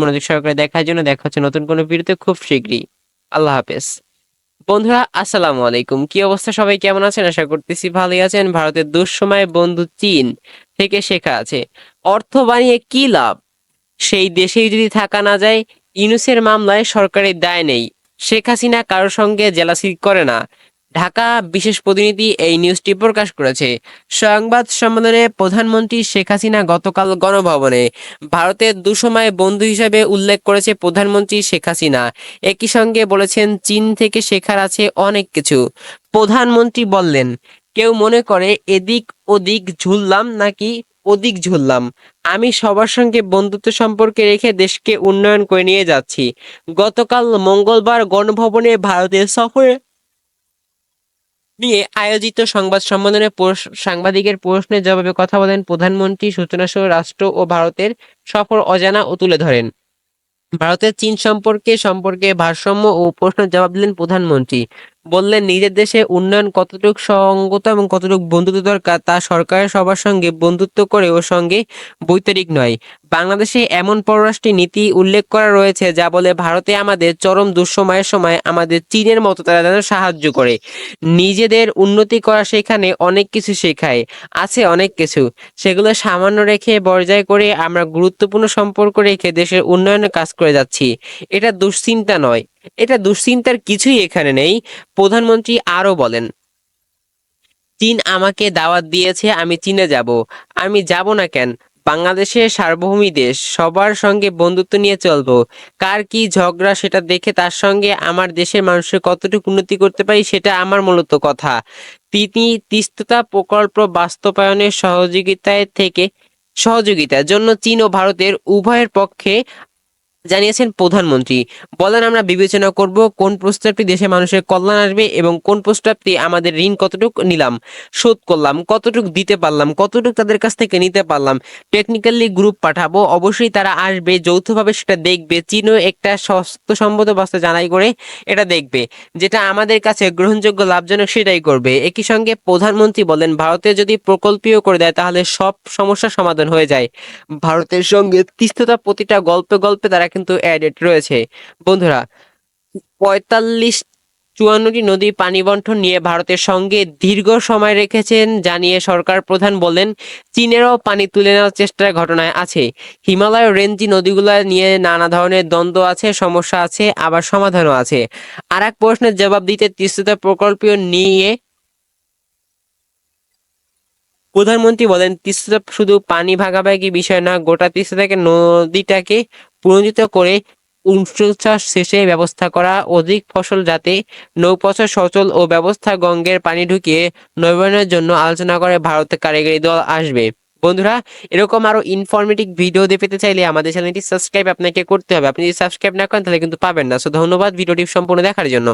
মনোযোগ সহকারে দেখার জন্য। দেখা হচ্ছে নতুন কোনো ভিডিওতে খুব শীঘ্রই। আল্লাহ হাফেজ। বন্ধুরা আসসালামু আলাইকুম, কি অবস্থা, সবাই কেমন আছেন? আশা করতেছি ভালোই আছেন। ভারতের দুঃসময় বন্ধু চীন থেকে শেখা আছে, অর্থ বানিয়ে কি লাভ, সেই দেশেই যদি থাকা না যায়। ইউনূসের মামলায় সরকারের দায় নেই, শেখ হাসিনা কারোর সঙ্গে জেলাসি করে না। ঢাকা বিশেষ প্রতিনিধি এই নিউজটি প্রকাশ করেছে। সংবাদ সম্মেলনে প্রধানমন্ত্রী শেখ হাসিনা গতকাল গণভবনে ভারতের দুঃসময় বন্ধু হিসেবে উল্লেখ করেছে প্রধানমন্ত্রী শেখ হাসিনা। একই সঙ্গে বলেছেন চীন থেকে শেখার আছে অনেক কিছু। প্রধানমন্ত্রী বললেন, কেউ মনে করে এদিক ওদিক ঝুললাম নাকি ওদিক ঝুললাম, আমি সবার সঙ্গে বন্ধুত্ব সম্পর্কে রেখে দেশকে উন্নয়ন করে নিয়ে যাচ্ছি। গতকাল মঙ্গলবার গণভবনে ভারতের সফরে নিয়ে আয়োজিত সংবাদ সম্মেলনে সাংবাদিকের প্রশ্নের জবাবে কথা বলেন প্রধানমন্ত্রী। সূচনা সহ রাষ্ট্র ও ভারতের সফর অজানা ও তুলে ধরেন। ভারতের চীন সম্পর্কে ভারসাম্য ও প্রশ্নের জবাব দিলেন প্রধানমন্ত্রী। বললেন, নিজের দেশে উন্নয়ন কতটুকু সঙ্গত এবং কতটুকু বন্ধুত্ব দরকার তা সরকারের সবার সঙ্গে বন্ধুত্ব করে ও সঙ্গে বৈতরিক নয়। বাংলাদেশে এমন পররাষ্ট্র নীতি উল্লেখ করা রয়েছে যা বলে ভারতে আমাদের চরম দুঃসময়ের সময় আমাদের চীনের মতো তারা যেন সাহায্য করে। নিজেদের উন্নতি করা সেখানে অনেক কিছু শেখায়, আছে অনেক কিছু, সেগুলো সামান্য রেখে বজায় করে আমরা গুরুত্বপূর্ণ সম্পর্ক রেখে দেশের উন্নয়নের কাজ করে যাচ্ছি। এটা দুশ্চিন্তা নয়, এটা দুশ্চিন্তার কিছুই এখানে নেই। প্রধানমন্ত্রী আরো বলেন, চীন আমাকে দাওয়াত দিয়েছে, আমি চীনে যাব। আমি যাব না কেন? বাংলাদেশের সার্বভৌম দেশ, সবার সঙ্গে বন্ধুত্ব নিয়ে চলবো। কার কি ঝগড়া সেটা দেখে তার সঙ্গে আমার দেশের মানুষের কতটুকু উন্নতি করতে পারি সেটা আমার মূলত কথা। তিনি তিস্তা প্রকল্প বাস্তবায়নের সহযোগিতার জন্য চীন ও ভারতের উভয়ের পক্ষে জানিয়েছেন প্রধানমন্ত্রী। বলেন, আমরা বিবেচনা করব কোন প্রস্তাবটি দেশে মানুষের কল্যাণ আসবে এবং কোন প্রস্তাবটি আমাদের ঋণ কতটুকু নিলাম, শোধ করলাম, কতটুকু দিতে পারলাম, কতটুকু তাদের কাছ থেকে নিতে পারলাম। টেকনিক্যালি গ্রুপ পাঠাবো, অবশ্যই তারা আসবে, যৌথভাবে সেটা দেখবে। চীনও একটা স্বাস্থ্যসম্মত বাস্তব জানাই করে এটা দেখবে, যেটা আমাদের কাছে গ্রহণযোগ্য লাভজনক সেটাই করবে। একই সঙ্গে প্রধানমন্ত্রী বলেন, ভারতে যদি প্রকল্পীয় করে দেয় তাহলে সব সমস্যার সমাধান হয়ে যায়। ভারতের সঙ্গে তিস্তা প্রতিটা গল্পে গল্পে তারা কিন্তু অ্যাডেড রয়েছে। বন্ধুরা, ৪৫-৫৪টি নদী পানি বন্টন নিয়ে ভারতের সঙ্গে দীর্ঘ সময় রেখেছেন জানিয়ে সরকার প্রধান বলেন, চীনেরও পানি তুলে নেওয়ার চেষ্টার ঘটনায় আছে। হিমালয় রেঞ্জি নদীগুলো নিয়ে নানা ধরনের দ্বন্দ্ব আছে, সমস্যা আছে, আবার সমাধানও আছে। আর এক প্রশ্নের জবাব দিতে তিস্তা প্রকল্পীয় নিয়ে প্রধানমন্ত্রী বলেন, তিস্তা শুধু পানি ভাগাভাগি বিষয় না, গোটা তিস্তাকে নদীটাকে পুনরুজ্জীবিত করে উচ্চাস শেষে ব্যবস্থা করা, অধিক ফসল যাতে নৌপথ সচল ও ব্যবস্থা গঙ্গের পানি ঢুকিয়ে নবায়নের জন্য আলোচনা করে ভারতের কারিগরি দল আসবে। বন্ধুরা, এরকম আরো ইনফরমেটিভ ভিডিও পেতে চাইলে আমাদের চ্যানেলটি সাবস্ক্রাইব আপনাকে করতে হবে। আপনি যদি সাবস্ক্রাইব না করেন তাহলে কিন্তু পাবেন না। সো ধন্যবাদ ভিডিওটি সম্পূর্ণ দেখার জন্য।